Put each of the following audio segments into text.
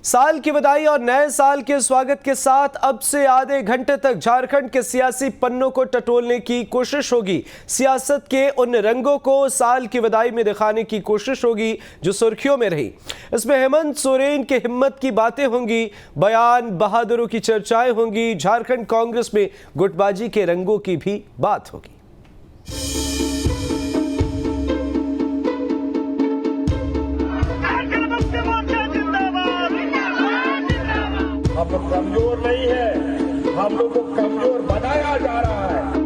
साल की बधाई और नए साल के स्वागत के साथ अब से आधे घंटे तक झारखंड के सियासी पन्नों को टटोलने की कोशिश होगी। सियासत के उन रंगों को साल की बधाई में दिखाने की कोशिश होगी जो सुर्खियों में रही। इसमें हेमंत सोरेन के हिम्मत की बातें होंगी, बयान बहादुरों की चर्चाएं होंगी, झारखंड कांग्रेस में गुटबाजी के रंगों की भी बात होगी। हम लोग कमजोर नहीं है, हम लोग को कमजोर बनाया जा रहा है।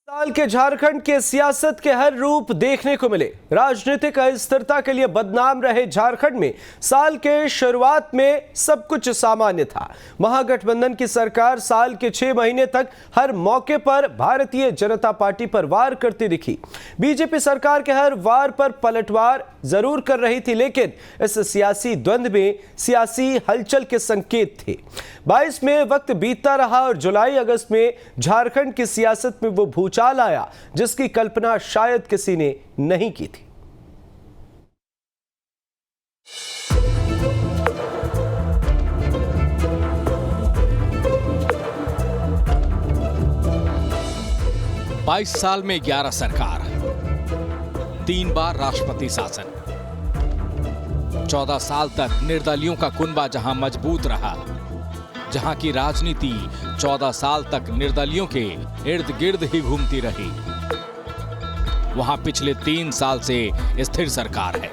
साल के झारखंड के सियासत के हर रूप देखने को मिले। राजनीतिक अस्थिरता के लिए बदनाम रहे झारखंड में साल के शुरुआत में सब कुछ सामान्य था। महागठबंधन की सरकार साल के 6 महीने तक हर मौके पर भारतीय जनता पार्टी पर वार करती दिखी। बीजेपी सरकार के हर वार पर पलटवार जरूर कर रही थी, लेकिन इस सियासी द्वंद्व में सियासी हलचल के संकेत थे। 22 में वक्त बीतता रहा और जुलाई अगस्त में झारखंड की सियासत में वो भूचाल आया जिसकी कल्पना शायद किसी ने नहीं की थी। बाईस साल में 11 सरकार, 3 बार राष्ट्रपति शासन, 14 साल तक निर्दलियों का कुनबा जहां मजबूत रहा, जहां की राजनीति 14 साल तक निर्दलियों के इर्द गिर्द ही घूमती रही, वहां पिछले 3 साल से स्थिर सरकार है।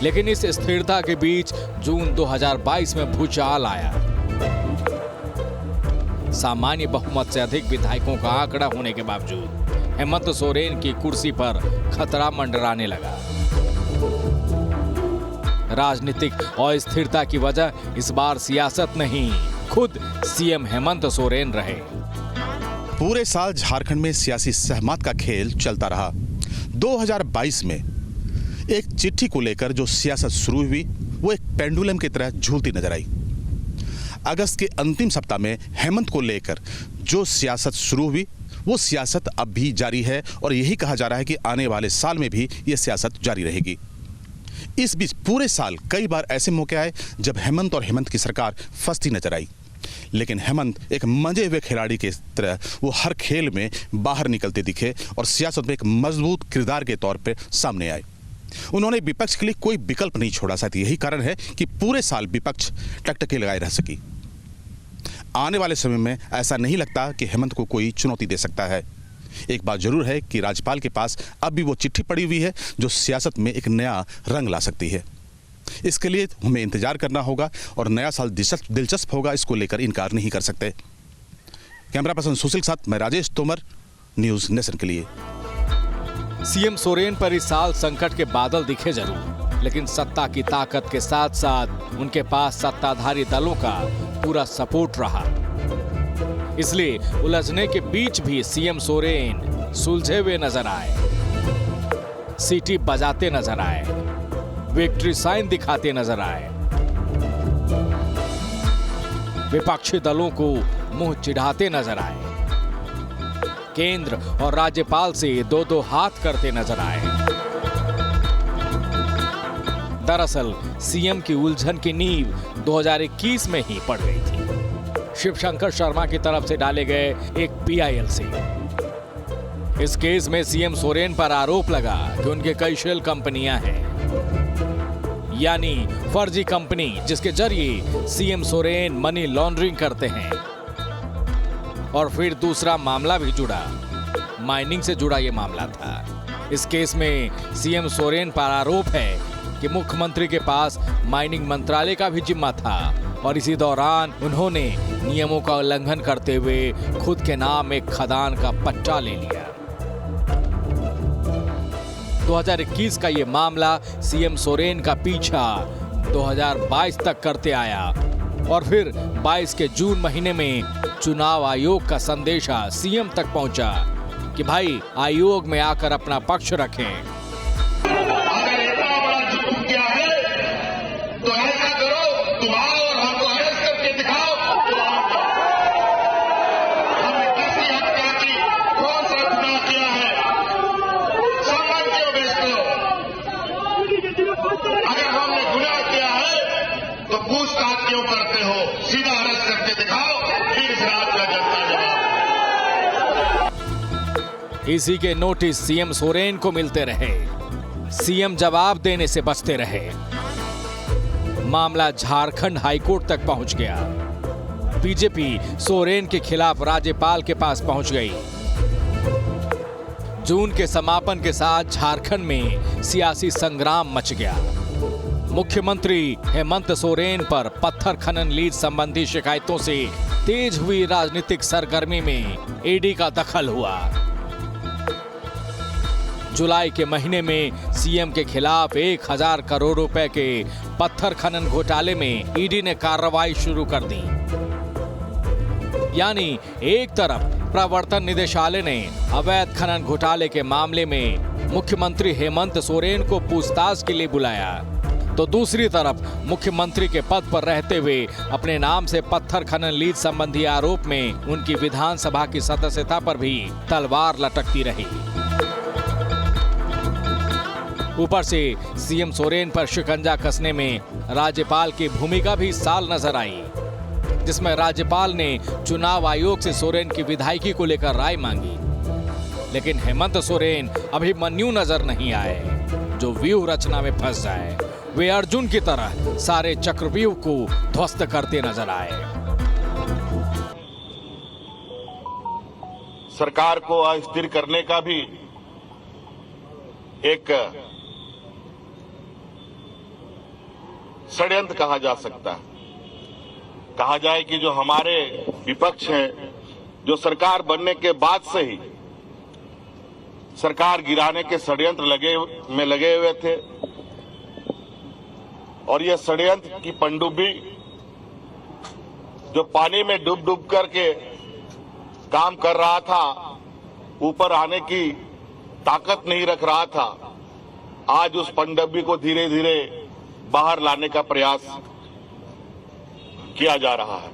लेकिन इस स्थिरता के बीच जून 2022 में भूचाल आया। सामान्य बहुमत से अधिक विधायकों का आंकड़ा होने के बावजूद हेमंत सोरेन की कुर्सी पर खतरा मंडराने लगा। राजनीतिक अस्थिरता की वजह इस बार सियासत नहीं, खुद सीएम हेमंत सोरेन रहे। पूरे साल झारखंड में सियासी सहमत का खेल चलता रहा। 2022 में एक चिट्ठी को लेकर जो सियासत शुरू हुई वो एक पेंडुलम की तरह झूलती नजर आई। अगस्त के अंतिम सप्ताह में हेमंत को लेकर जो सियासत शुरू हुई वो सियासत अब भी जारी है और यही कहा जा रहा है कि आने वाले साल में भी ये सियासत जारी रहेगी। इस बीच पूरे साल कई बार ऐसे मौके आए जब हेमंत और हेमंत की सरकार फंसती नजर आई, लेकिन हेमंत एक मंजे हुए खिलाड़ी के तरह वो हर खेल में बाहर निकलते दिखे और सियासत में एक मजबूत किरदार के तौर पर सामने आए। उन्होंने विपक्ष के लिए कोई विकल्प नहीं छोड़ा। शायद यही कारण है कि पूरे साल विपक्ष टकटकी लगाए रह सकी। आने वाले समय में ऐसा नहीं लगता कि हेमंत को कोई चुनौती दे सकता है। एक बात जरूर है कि राज्यपाल के पास अब भी वो चिट्ठी पड़ी हुई है जो सियासत में एक नया रंग ला सकती है। इसके लिए हमें इंतजार करना होगा और नया साल दिलचस्प होगा, इसको लेकर इनकार नहीं कर सकते। कैमरा पर्सन सुशील के साथ मैं राजेश तोमर, न्यूज नेशन के लिए। सीएम सोरेन पर इस साल संकट के बादल दिखे जरूर, लेकिन सत्ता की ताकत के साथ साथ उनके पास सत्ताधारी दलों का पूरा सपोर्ट रहा। इसलिए उलझने के बीच भी सीएम सोरेन सुलझे हुए नजर आए, सीटी बजाते नजर आए, विक्ट्री साइन दिखाते नजर आए, विपक्षी दलों को मुंह चिढ़ाते नजर आए, केंद्र और राज्यपाल से 2-2 हाथ करते नजर आए। दरअसल सीएम की उलझन की नींव 2021 में ही पड़ गई थी, शिवशंकर शर्मा की तरफ से डाले गए एक पीआईएल से। इस केस में सीएम सोरेन पर आरोप लगा कि उनके कई शेल कंपनियां हैं, यानी फर्जी कंपनी जिसके जरिए सीएम सोरेन मनी लॉन्ड्रिंग करते हैं। और फिर दूसरा मामला भी जुड़ा, माइनिंग से जुड़ा यह मामला था। इस केस में सीएम सोरेन पर आरोप है कि मुख्यमंत्री के पास माइनिंग मंत्रालय का भी जिम्मा था और इसी दौरान उन्होंने नियमों का उल्लंघन करते हुए खुद के नाम एक खदान का पट्टा ले लिया। 2021 का ये मामला सीएम सोरेन का पीछा 2022 तक करते आया और फिर 22 के जून महीने में चुनाव आयोग का संदेशा सीएम तक पहुंचा कि भाई आयोग में आकर अपना पक्ष रखें। इसी के नोटिस सीएम सोरेन को मिलते रहे। सीएम जवाब देने से बचते रहे। मामला झारखंड हाईकोर्ट तक पहुंच गया। बीजेपी सोरेन के खिलाफ राज्यपाल के पास पहुंच गई। जून के समापन के साथ झारखंड में सियासी संग्राम मच गया। मुख्यमंत्री हेमंत सोरेन पर पत्थर खनन लीज संबंधी शिकायतों से तेज हुई राजनीतिक सरगर्मी में ईडी का दखल हुआ। जुलाई के महीने में सीएम के खिलाफ 1000 करोड़ रुपए के पत्थर खनन घोटाले में ईडी ने कार्रवाई शुरू कर दी। यानी एक तरफ प्रवर्तन निदेशालय ने अवैध खनन घोटाले के मामले में मुख्यमंत्री हेमंत सोरेन को पूछताछ के लिए बुलाया, तो दूसरी तरफ मुख्यमंत्री के पद पर रहते हुए अपने नाम से पत्थर खनन लीज संबंधी आरोप में उनकी विधानसभा की सदस्यता पर भी तलवार लटकती रही। ऊपर से सीएम सोरेन पर शिकंजा कसने में राज्यपाल की भूमिका भी साल नजर आई, जिसमें राज्यपाल ने चुनाव आयोग से सोरेन की विधायकी को लेकर राय मांगी। लेकिन हेमंत सोरेन अभिमन्यु नजर नहीं आए जो व्यूह रचना में फंस जाए। वे अर्जुन की तरह सारे चक्रव्यूह को ध्वस्त करते नजर आए। सरकार को अस्थिर करने का भी एक षड्यंत्र कहा जा सकता है। कहा जाए कि जो हमारे विपक्ष हैं, जो सरकार बनने के बाद से ही सरकार गिराने के षड्यंत्र लगे हुए थे, और यह षड्यंत्र की पनडुब्बी जो पानी में डूब डूब करके काम कर रहा था, ऊपर आने की ताकत नहीं रख रहा था, आज उस पनडुब्बी को धीरे धीरे बाहर लाने का प्रयास किया जा रहा है।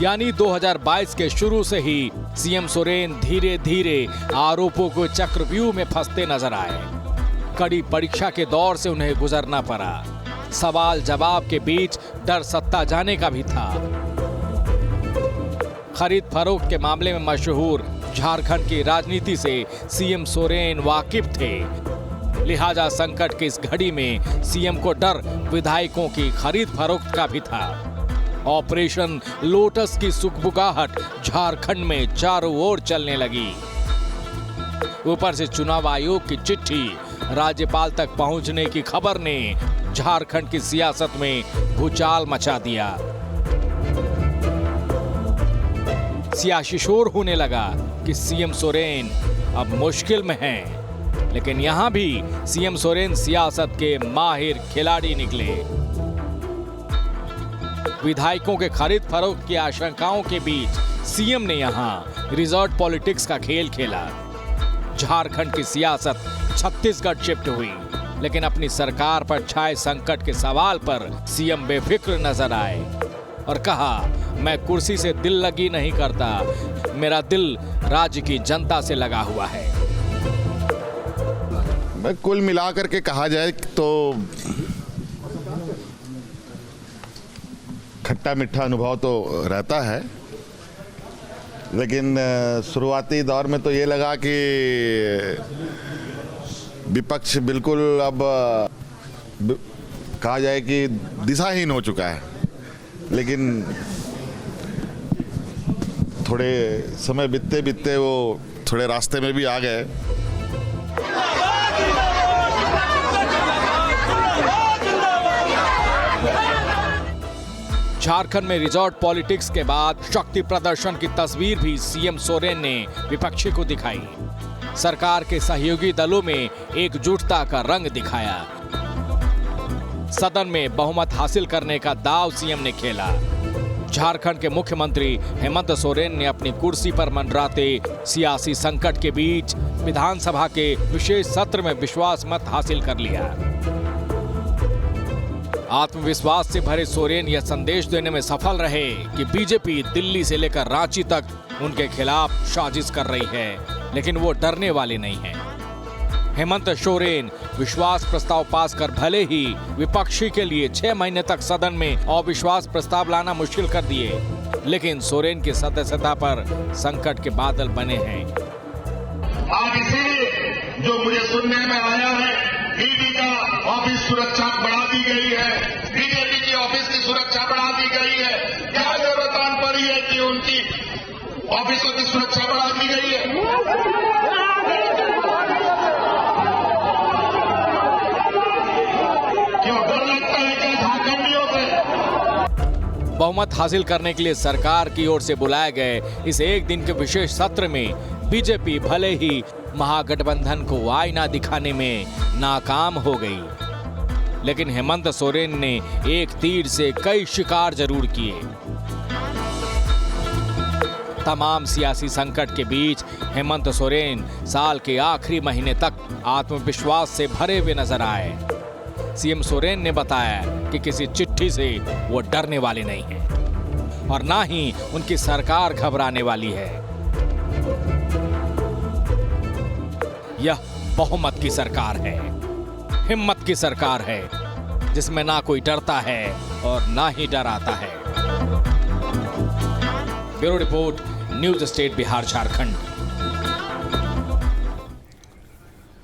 यानी 2022 के शुरू से ही सीएम सोरेन धीरे धीरे आरोपों को चक्रव्यूह में फंसते नजर आए। कड़ी परीक्षा के दौर से उन्हें गुजरना पड़ा। सवाल जवाब के बीच डर सत्ता जाने का भी था। खरीद फरोख्त के मामले में मशहूर झारखंड की राजनीति से सीएम सोरेन वाकिफ थे। लिहाजा संकट की इस घड़ी में सीएम को डर विधायकों की खरीद फरोख्त का भी था। ऑपरेशन लोटस की सुगबुगाहट झारखंड में चारों ओर चलने लगी। ऊपर से चुनाव आयोग की चिट्ठी राज्यपाल तक पहुंचने की खबर ने झारखंड की सियासत में भूचाल मचा दिया। सियासी शोर होने लगा कि सीएम सोरेन अब मुश्किल में हैं। लेकिन यहां भी सीएम सोरेन सियासत के माहिर खिलाड़ी निकले। विधायकों के खरीद फरोख्त की आशंकाओं के बीच सीएम ने यहां रिजॉर्ट पॉलिटिक्स का खेल खेला। झारखंड की सियासत छत्तीसगढ़ शिफ्ट हुई, लेकिन अपनी सरकार पर छाए संकट के सवाल पर सीएम बेफिक्र नजर आए और कहा, मैं कुर्सी से दिल लगी नहीं करता, मेरा दिल राज्य की जनता से लगा हुआ है। कुल मिलाकर के कहा जाए तो खट्टा मीठा अनुभव तो रहता है, लेकिन शुरुआती दौर में तो ये लगा कि विपक्ष बिल्कुल अब कहा जाए कि दिशाहीन हो चुका है। लेकिन थोड़े समय बीतते बीतते वो थोड़े रास्ते में भी आ गए। झारखंड में रिजॉर्ट पॉलिटिक्स के बाद शक्ति प्रदर्शन की तस्वीर भी सीएम सोरेन ने विपक्षी को दिखाई। सरकार के सहयोगी दलों में एकजुटता का रंग दिखाया। सदन में बहुमत हासिल करने का दांव सीएम ने खेला। झारखंड के मुख्यमंत्री हेमंत सोरेन ने अपनी कुर्सी पर मंडराते सियासी संकट के बीच विधानसभा के विशेष सत्र में विश्वास मत हासिल कर लिया। आत्मविश्वास से भरे सोरेन यह संदेश देने में सफल रहे कि बीजेपी दिल्ली से लेकर रांची तक उनके खिलाफ साजिश कर रही है, लेकिन वो डरने वाले नहीं हैं। हेमंत सोरेन विश्वास प्रस्ताव पास कर भले ही विपक्षी के लिए 6 महीने तक सदन में अविश्वास प्रस्ताव लाना मुश्किल कर दिए, लेकिन सोरेन की सदस्यता पर संकट के बादल बने हैं। आज इसीलिए जो मुझे सुनने में आया है, ईडी का ऑफिस सुरक्षा बढ़ा दी गई है, बीजेपी की ऑफिस की सुरक्षा बढ़ा दी गई है। क्या जरूरत आन पड़ी है कि उनकी ऑफिसों की सुरक्षा बढ़ा दी गई है? क्यों डर लगता है कि झारखंडियों से? बहुमत हासिल करने के लिए सरकार की ओर से बुलाए गए इस एक दिन के विशेष सत्र में बीजेपी भले ही महागठबंधन को आईना दिखाने में नाकाम हो गई, लेकिन हेमंत सोरेन ने एक तीर से कई शिकार जरूर किए। तमाम सियासी संकट के बीच हेमंत सोरेन साल के आखिरी महीने तक आत्मविश्वास से भरे हुए नजर आए। सीएम सोरेन ने बताया कि किसी चिट्ठी से वो डरने वाले नहीं हैं और ना ही उनकी सरकार घबराने वाली है। यह बहुमत की सरकार है, हिम्मत की सरकार है, जिसमें ना कोई डरता है और ना ही डराता है। Bureau report, news state Bihar Jharkhand.